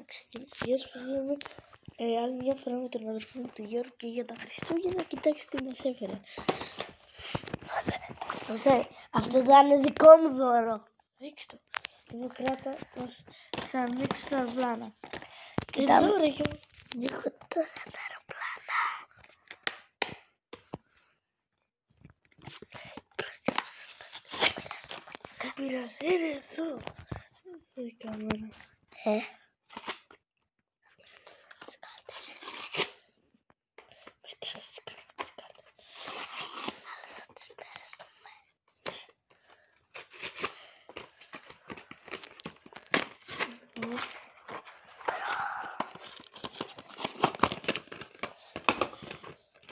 ξεκινήσω. Γεια σας παιδιά μου. Άλλη μια φορά με τον αδερφό μου του Γιώργου και για τα Χριστούγεννα. Κοιτάξτε τι μας έφερε. Αυτό θα είναι δικό μου δώρο. Δείξτε το. Εγώ κράτα θα ανοίξω τα αεροπλάνα. Κοιτάμε. Εδώ ρε Γιώργο. Δείχνω τώρα τα αεροπλάνα. Δεν πειράζει, είναι εδώ. Η κάμερα. Μετά θα τις κάνουμε τις κάρτες. Αλλά θα τις περάσουμε.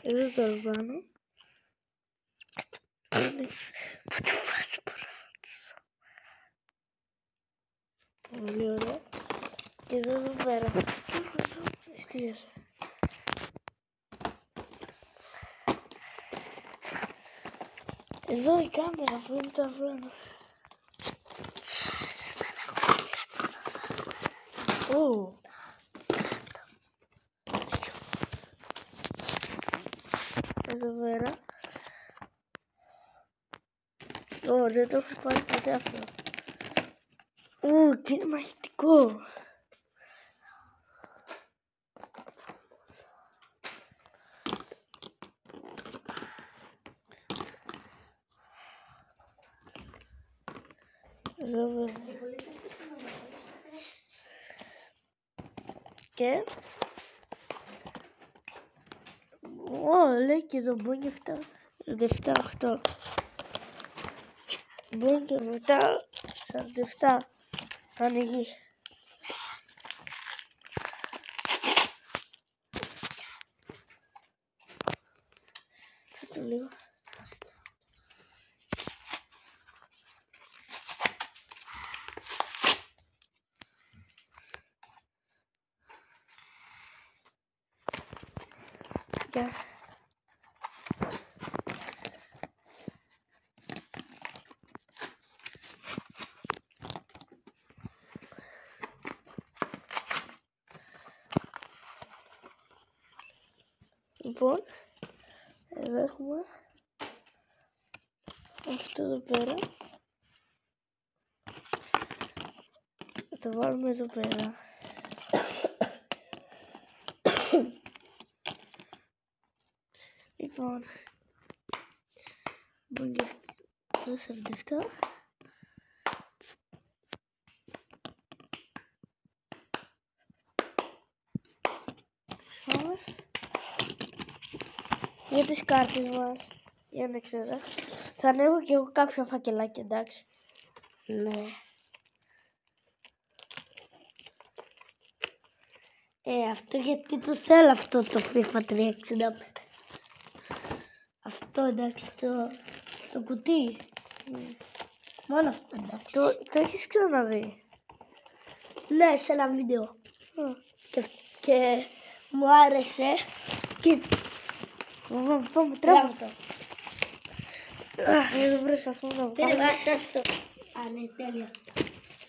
Εδώ το αεροπλάνο. Πού το βάζει μπράτσο. Πολύ ωραία. Και εδώ πέρα. Και εδώ εστίασε. Εδώ η κάμερα που είναι το αεροπλάνο. Δεν έχω κάτι στο σώμα. Ω. Εδώ πέρα. Ω, δεν το έχω πάρει ποτέ αυτό. Ω, και είναι μαχητικό. Εδώ πέρα. Και... Ω, λέει και εδώ Boeing 7-8. Boeing 7-47. Θα ανοίγει. Κάτσε λίγο. Γεια. Λοιπόν, εδώ έχουμε αυτό εδώ πέρα. Θα το βάλουμε εδώ πέρα. Λοιπόν, Boeing 747. Πάμε. Για τις κάρτες μας. Για να ξέρω. Θα ανέβω και εγώ κάποια φακελάκια, εντάξει. Ναι. Αυτό γιατί το θέλω αυτό το FIFA 365. Αυτό εντάξει το κουτί. Μόνο αυτό εντάξει. Το έχεις ξαναδεί. Ναι, σε ένα βίντεο. Και μου άρεσε. Και Πάμε, τράβω το. Δεν προσπαθούμε να Πήρε βγάλουμε. βάση αυτό. Α, ναι, τέλεια.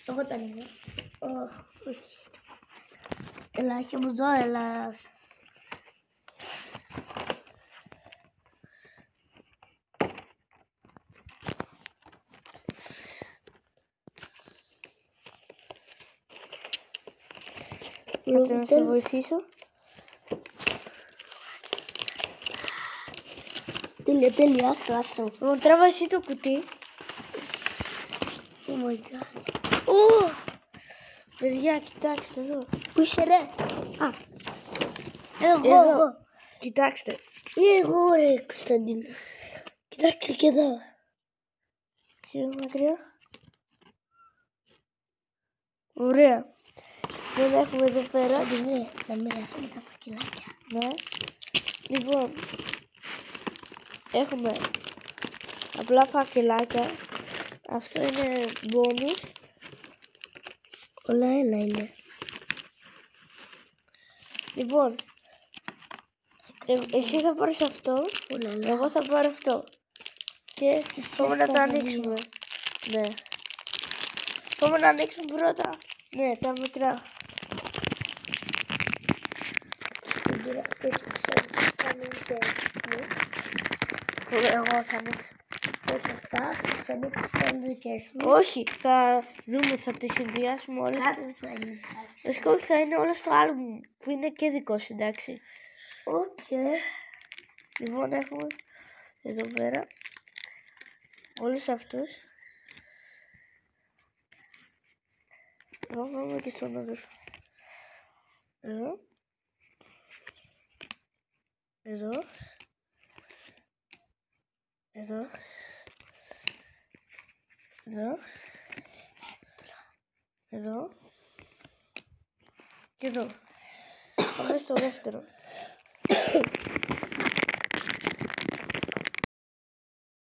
Εγώ τα ανοίγω. Έλα, είχε μου δω, έλα. Κάτσε να σε βοηθήσω. Τέλεια, τέλεια, άστο. Λοιπόν, τράβα εσύ το κουτί. Oh my god. Ω! Παιδιά, κοιτάξτε εδώ. Πού είσαι ρε? Α, Εδώ. εγώ. Κοιτάξτε. Εγώ ρε Κωνσταντίνο. Κοιτάξτε και εδώ. Πιο μακριά. Ωραία. Δεν έχουμε εδώ πέρα. Κωνσταντίνε, να μοιραστούμε τα φακελάκια. Ναι. Λοιπόν, έχουμε απλά φακελάκια. Αυτό είναι bonus. Όλα ένα είναι. Λοιπόν, εσύ θα πάρεις αυτό. Εγώ θα πάρω αυτό. Και πάμε να το ανοίξουμε. Ναι. Πάμε να ανοίξουμε πρώτα. Ναι, τα μικρά. Τώρα και εσύ θα ανοίξεις. Εγώ θα ανοίξω. Όχι αυτά, θα ανοίξεις σαν δικές μου. Όχι, θα δούμε, θα τις συνδυάσουμε όλες. Κάτι θα είναι. Βασικά όχι, θα είναι όλα στο άλμπουμ που είναι και δικό σου, εντάξει. Οκ. Λοιπόν, έχουμε εδώ πέρα όλους αυτούς. Εγώ πάμε και στον αδερφό. Εδώ. Εδώ. Εδώ. Εδώ. Εδώ. Και εδώ. Πάμε στο δεύτερο.